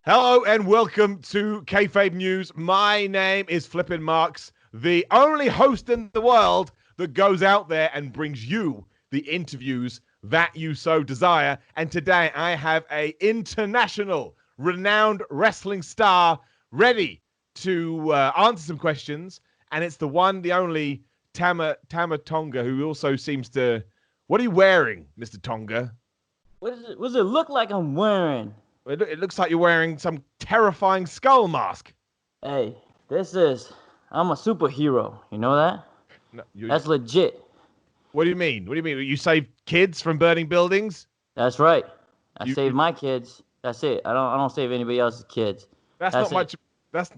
Hello and welcome to Kayfabe News. My name is Flippin' Marks, the only host in the world that goes out there and brings you the interviews that you so desire. And today I have an international renowned wrestling star ready to answer some questions. And it's the one, the only Tama Tonga, who also seems to... What are you wearing, Mr. Tonga? What does it look like I'm wearing? It looks like you're wearing some terrifying skull mask. Hey, I'm a superhero. You know that? No, That's legit. What do you mean? What do you mean? You save kids from burning buildings? That's right. I save my kids. That's it. I don't save anybody else's kids. That's not much. That's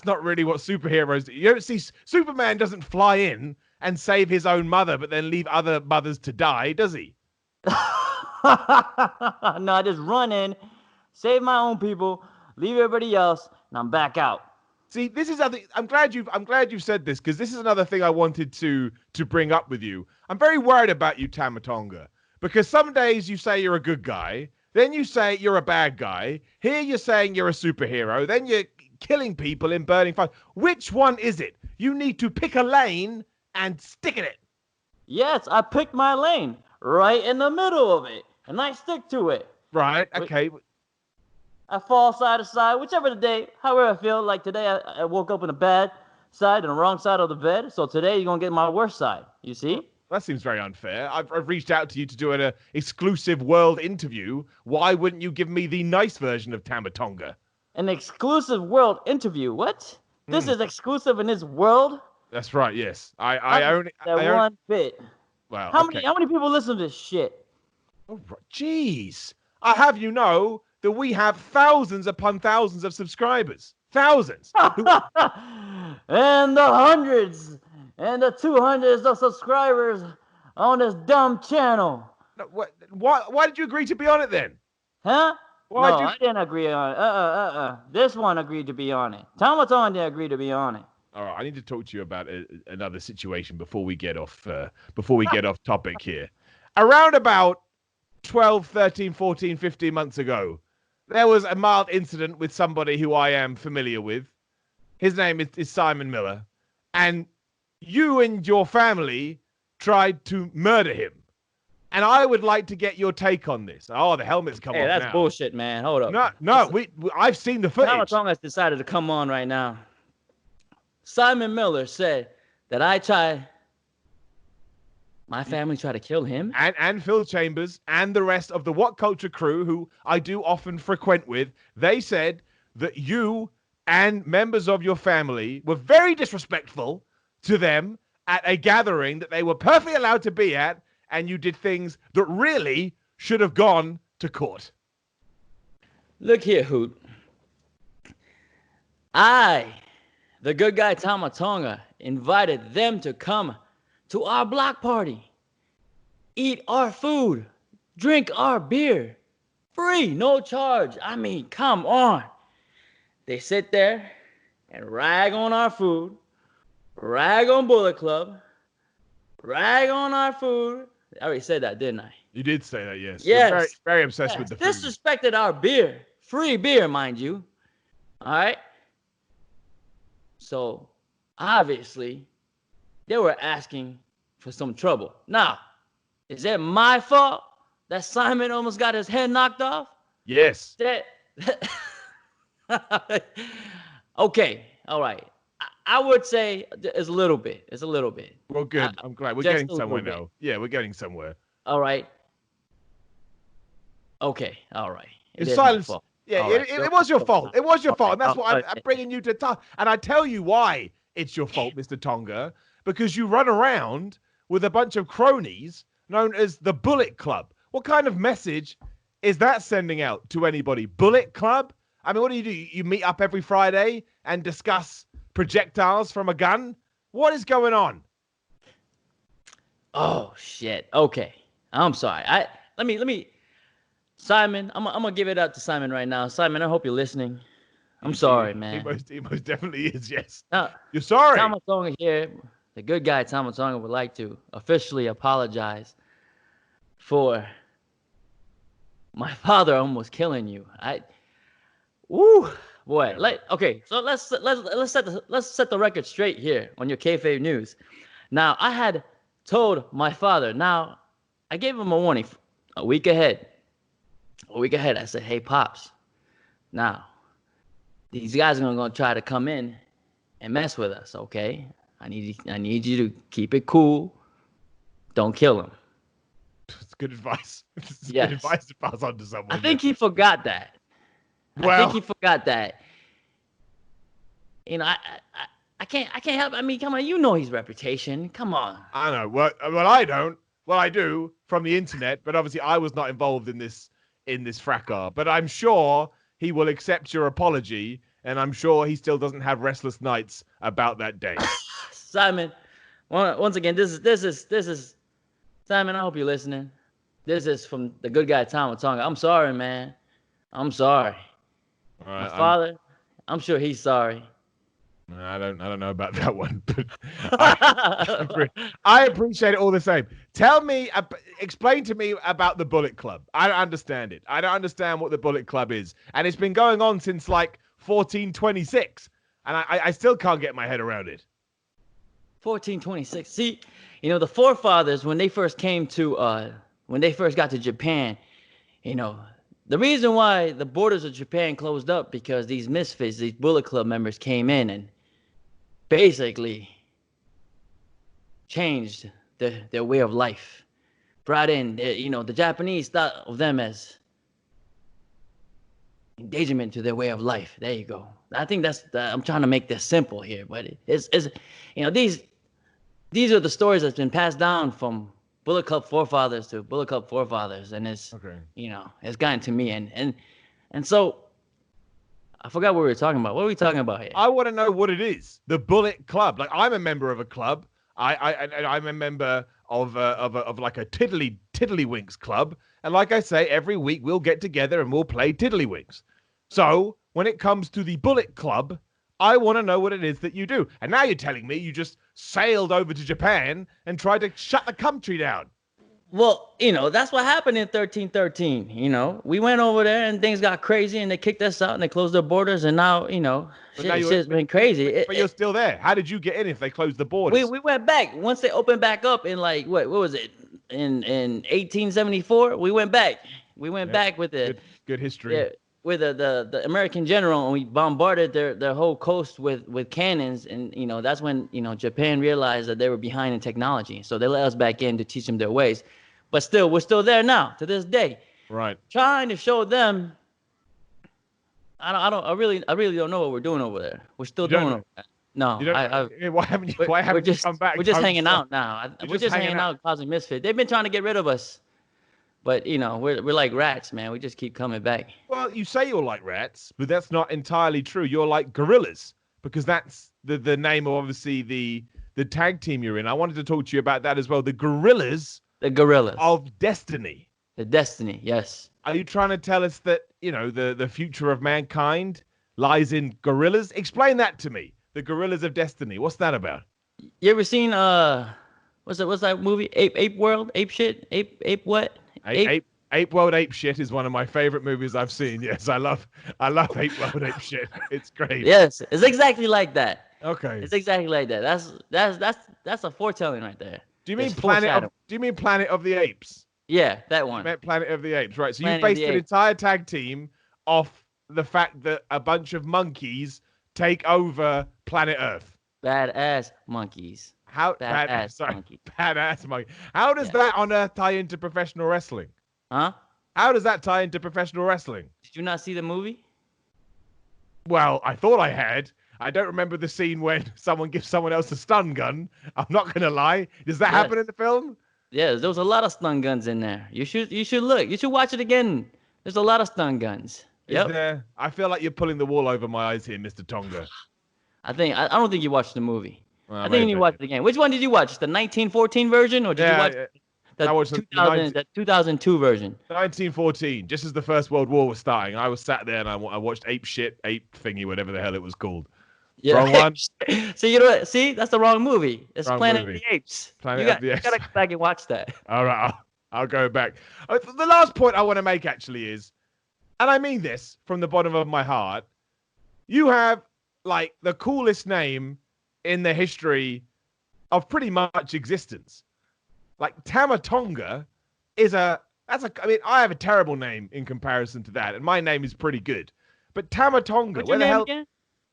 not really what superheroes do. You don't see Superman doesn't fly in and save his own mother, but then leave other mothers to die, does he? No, I just run in, save my own people, leave everybody else, and I'm back out. See, this is I'm glad you've said this, because this is another thing I wanted to bring up with you. I'm very worried about you, Tama Tonga, because some days you say you're a good guy, then you say you're a bad guy. Here you're saying you're a superhero, then you're killing people in burning fires. Which one is it? You need to pick a lane and stick in it. Yes, I picked my lane right in the middle of it, and I stick to it. Right, okay. I fall side to side, whichever the day, however I feel. Like today, I woke up in the bad side and the wrong side of the bed. So today, you're going to get my worst side. You see? That seems very unfair. I've reached out to you to do an exclusive world interview. Why wouldn't you give me the nice version of Tama Tonga? An exclusive world interview? What? This is exclusive in this world? That's right, yes. I only... one bit. Well, how many people listen to this shit? Oh, jeez. I have you know that we have thousands upon thousands of subscribers. Thousands. And the hundreds and the 200s of subscribers on this dumb channel. No, why did you agree to be on it then? Huh? I didn't agree on it. This one agreed to be on it. Tama Tonga didn't agree to be on it. All right, I need to talk to you about another situation before we get off topic here. Around about 12, 13, 14, 15 months ago, there was a mild incident with somebody who I am familiar with. His name is Simon Miller. And you and your family tried to murder him. And I would like to get your take on this. Oh, the helmet's come off now. Hey, that's bullshit, man. Hold up. No, I've seen the footage. Tama Tonga has decided to come on right now. Simon Miller said that my family tried to kill him. And Phil Chambers and the rest of the WhatCulture crew, who I do often frequent with, they said that you and members of your family were very disrespectful to them at a gathering that they were perfectly allowed to be at, and you did things that really should have gone to court. Look here, Hoot. The good guy Tama Tonga invited them to come to our block party, eat our food, drink our beer, free, no charge. I mean, come on. They sit there and rag on our food, rag on Bullet Club, rag on our food. I already said that, didn't I? You did say that, yes. Yes. You're very, very obsessed with the food. Disrespected our beer, free beer, mind you. All right. So, obviously, they were asking for some trouble. Now, is it my fault that Simon almost got his head knocked off? Yes. Okay, all right. I would say it's a little bit. It's a little bit. Well, good. I'm glad. We're getting somewhere now. Yeah, we're getting somewhere. All right. Okay, all right. It's silence. Yeah, it was your fault. It was your fault. And that's why I'm bringing you to talk. And I tell you why it's your fault, Mr. Tonga, because you run around with a bunch of cronies known as the Bullet Club. What kind of message is that sending out to anybody? Bullet Club? I mean, what do? You meet up every Friday and discuss projectiles from a gun? What is going on? Oh, shit. Okay. I'm sorry. Let me Simon, I'm gonna give it out to Simon right now. Simon, I hope you're listening. I'm sorry, man. He most definitely is, yes. Now, you're sorry. Tama Tonga here, the good guy Tama Tonga, would like to officially apologize for my father almost killing you. Woo, boy. Yeah, Like, okay, so let's set the record straight here on your kayfabe news. Now, I had told my father. Now, I gave him a warning a week ahead. A week ahead, I said, "Hey, pops. Now, these guys are gonna try to come in and mess with us. Okay, I need you to keep it cool. Don't kill them." it's good advice. It's good Yes. advice to pass on to I someone. Yeah. think he forgot that. I think Well, he forgot that. You know, I can't help. I mean, come on, you know his reputation. Come on. I know. Well, I don't. Well, I do from the internet, but obviously I was not involved in this fracas. But I'm sure he will accept your apology, and I'm sure he still doesn't have restless nights about that day. Simon, once again, this is Simon. I hope you're listening. This is from the good guy Tama Tonga. I'm sorry, man. I'm sorry. All My right, father, I'm sure he's sorry. I don't know about that one, but I, I appreciate it all the same. Tell me, explain to me about the Bullet Club. I don't understand it. I don't understand what the Bullet Club is, and it's been going on since like 1426, and I still can't get my head around it. 1426. See, you know, the forefathers when they first got to Japan, you know, the reason why the borders of Japan closed up because these misfits, these Bullet Club members came in and basically changed their way of life. Brought in, you know, the Japanese thought of them as engagement to their way of life. There you go. I think I'm trying to make this simple here, but it's you know, these are the stories that's been passed down from Bullet Club forefathers to Bullet Club forefathers, and Okay. you know, it's gotten to me, and so I forgot what we were talking about. What are we talking about here? I want to know what it is. The Bullet Club. Like I'm a member of a club. I'm a member of like a tiddlywinks club. And like I say, every week we'll get together and we'll play tiddlywinks. So when it comes to the Bullet Club, I want to know what it is that you do. And now you're telling me you just sailed over to Japan and tried to shut the country down. Well, you know, that's what happened in 1313. You know, we went over there and things got crazy and they kicked us out and they closed their borders. And now, you know, But now shit's been crazy. but you're still there. How did you get in if they closed the we borders? we went back once they opened back up in like what was it in 1874? We went back. We went Yeah, back with good history. yeah, with the American general, and we bombarded their whole coast with cannons. And you know, that's when, you know, Japan realized that they were behind in technology, so they let us back in to teach them their ways. But still, we're still there now to this day, Right. trying to show them. I really don't know what we're doing over there. We're still You don't doing know. over there. No, You don't. Why haven't you? Why haven't you come back? we're just I'm hanging sorry. out now. You're We're just just hanging hanging out, causing misfit. They've been trying to get rid of us, but you know, we're like rats, man. We just keep coming back. Well, you say you're like rats, but that's not entirely true. You're like gorillas because that's the name of obviously the tag team you're in. I wanted to talk to you about that as well. The Gorillas The gorillas, of Destiny. the destiny. Yes. Are you trying to tell us that, you know, the future of mankind lies in gorillas? Explain that to me. The Gorillas of Destiny. What's that about? You ever seen what's that movie? Ape World? Ape shit? Ape what? Ape World Ape Shit is one of my favorite movies I've seen. Yes, I love Ape World Ape Shit. It's great. Yes, it's exactly like that. Okay. It's exactly like that. That's a foretelling right there. Do you mean It's foreshadowing. Planet of the Apes? Yeah, that You one. meant Planet of the Apes, right? So you Planet of based the an Apes. entire tag team off the fact that a bunch of monkeys take over planet Earth. Badass monkeys. How Badass monkey. badass monkey. How does Yeah. that on Earth tie into professional wrestling? Huh? How does that tie into professional wrestling? Did you not see the movie? Well, I thought I had. I don't remember the scene when someone gives someone else a stun gun. I'm not gonna lie. Does that happen in the film? Yeah, there was a lot of stun guns in there. You should look. You should watch it again. There's a lot of stun guns. Is there? I feel like you're pulling the wool over my eyes here, Mr. Tonga. I don't think you watched the movie. Well, I think you need to watch it again. Which one did you watch? The 1914 version, or did you watch I watched the 2002 version? 1914, just as the First World War was starting. I was sat there and I watched Ape Thingy, whatever the hell it was called. Yeah. Wrong one. See, you know what? See, that's the wrong movie. It's Wrong Planet movie. of the Apes. Planet You of the Apes. gotta go back and watch that. All right, I'll go back. The last point I want to make actually is and I mean this from the bottom of my heart, you have like the coolest name in the history of pretty much existence. Like Tama Tonga I mean, I have a terrible name in comparison to that, and my name is pretty good. But Tama Tonga, What's where your the name hell? again?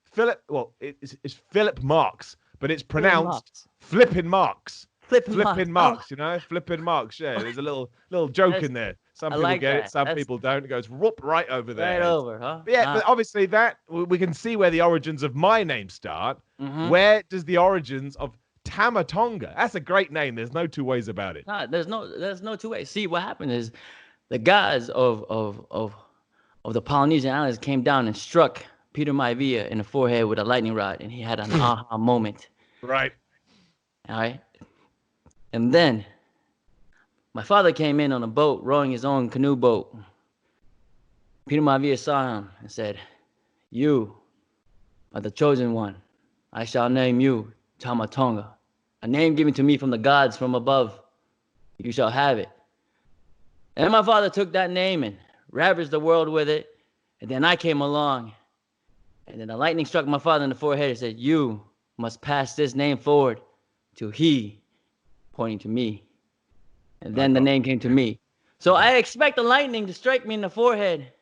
Philip, well, it's Philip Marks, but it's Philip pronounced Marks. Flippin' Marks. Flipping Marks. Flippin' Oh, Marks, Flippin' Marks. Yeah, there's a little joke that's, in there. Some I people like get it, that. some That's people don't. It goes whoop right over their right heads. over, huh? But yeah, but obviously that we can see where the origins of my name start. Mm-hmm. Where does the origins of Tama Tonga? That's a great name. There's no two ways about it. Nah, there's no two ways. See, what happened is the gods of the Polynesian islands came down and struck Peter Maivia in the forehead with a lightning rod, and he had an aha moment. Right. All right, and then my father came in on a boat, rowing his own canoe boat. Peter Maivia saw him and said, "You are the chosen one. I shall name you Tama Tonga, a name given to me from the gods from above. You shall have it." And my father took that name and ravaged the world with it. And then I came along, and then the lightning struck my father in the forehead and said, "You must pass this name forward to he," pointing to me. And then the name came to me. So I expect the lightning to strike me in the forehead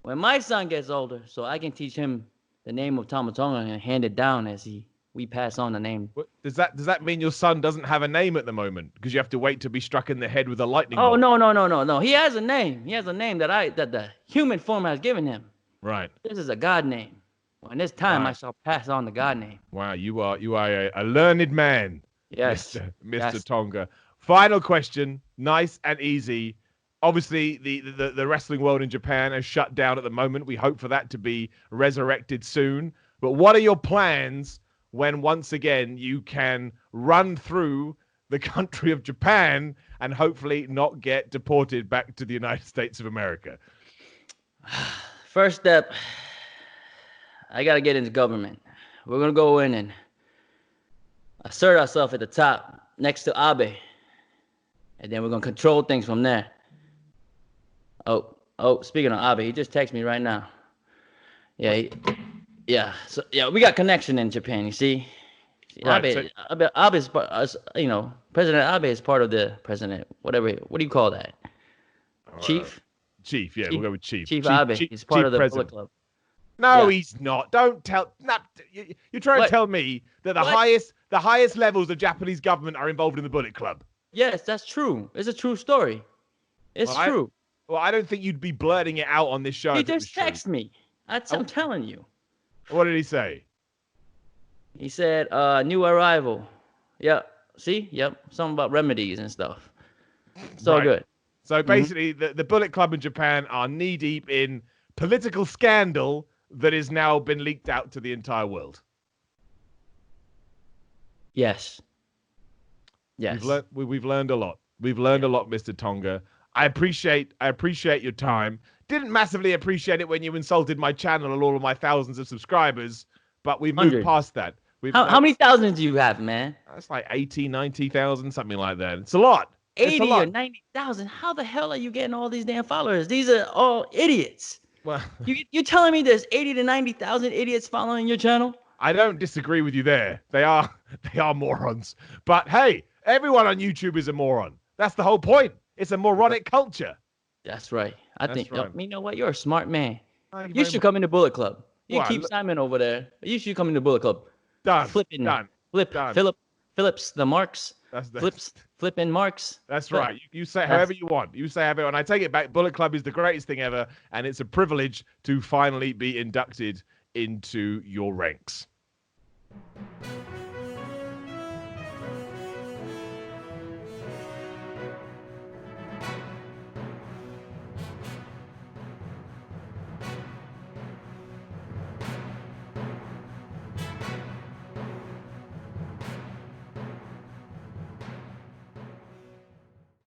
when my son gets older, so I can teach him the name of Tama Tonga and hand it down as we pass on the name. Does that mean your son doesn't have a name at the moment because you have to wait to be struck in the head with a lightning Oh bolt? no. He has a name. He has a name that the human form has given him. Right. This is a God name. When this time I shall pass on the God name. Wow, you are a learned man, Yes. Mr. Yes. Tonga. Final question, nice and easy. Obviously, the wrestling world in Japan is shut down at the moment. We hope for that to be resurrected soon. But what are your plans when once again you can run through the country of Japan and hopefully not get deported back to the United States of America? First step, I got to get into government. We're going to go in and assert ourselves at the top next to Abe. And then we're going to control things from there. Oh, speaking of Abe, he just texted me right now. Yeah, so we got connection in Japan, you see. Right, Abe is, President Abe is part of the president, whatever, what do you call that? Chief? Chief, yeah, we'll go with Chief. Chief Abe, he's part of the Bullet Club. No, he's not. Don't tell. You're trying to tell me that the highest levels of Japanese government are involved in the Bullet Club. Yes, that's true. It's a true story. It's true. I don't think you'd be blurting it out on this show. He just texted me. I'm telling you. What did he say? He said, new arrival. Yep. See? Yep. Something about remedies and stuff. So good. So basically, the Bullet Club in Japan are knee-deep in political scandal that has now been leaked out to the entire world. Yes. Yes. We've learned a lot. We've learned a lot, Mr. Tonga. I appreciate your time. Didn't massively appreciate it when you insulted my channel and all of my thousands of subscribers, but we've moved past that. How many thousands do you have, man? That's like 80, 90,000, something like that. It's a lot. 80 or 90,000. How the hell are you getting all these damn followers? These are all idiots. Well, you're telling me there's 80 to 90,000 idiots following your channel? I don't disagree with you there. They are morons. But hey, everyone on YouTube is a moron. That's the whole point. It's a moronic culture. That's right. I think, right. you know what? You're a smart man. You should come in the Bullet Club. You keep Simon over there. You should come in the Bullet Club. Done. Phillips, the Marks. Flipping Marks. That's right. You say however you want. You say however, and I take it back. Bullet Club is the greatest thing ever, and it's a privilege to finally be inducted into your ranks.